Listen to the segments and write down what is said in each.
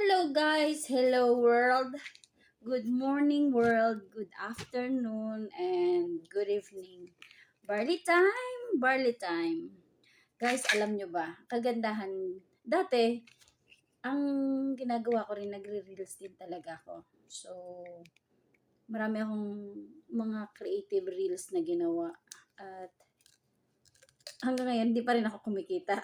Hello guys, hello world. Good morning world, good afternoon, and good evening. Barley time, barley time. Guys, alam nyo ba, kagandahan, dati, ang ginagawa ko rin, nagre-reels din talaga ako. So, marami akong mga creative reels na ginawa. At hanggang ngayon, di pa rin ako kumikita.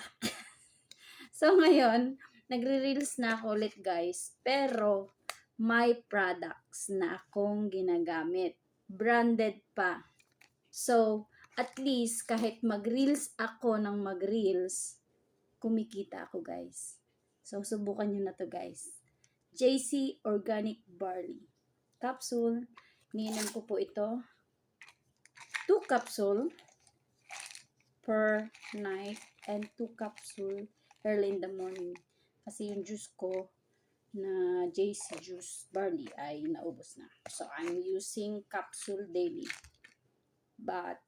So, ngayon, nagre-reels na ako ulit guys. Pero, may products na akong ginagamit. Branded pa. So, at least, kahit mag-reels ako ng mag-reels, kumikita ako guys. So, subukan nyo na to guys. JC Organic Barley Capsule. Niinom ko po ito. 2 capsule per night and 2 capsule early in the morning. Kasi yung juice ko na JC Juice Barley ay naubos na. So, I'm using capsule daily. But,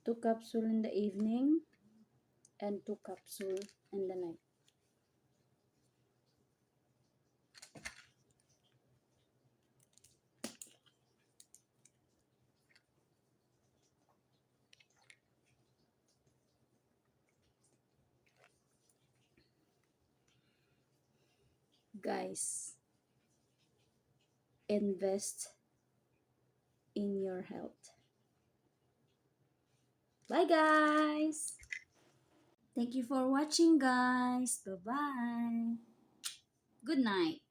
2 capsule in the evening and 2 capsule in the night. Guys, invest in your health. Bye guys! Thank you for watching guys. Bye-bye. Good night.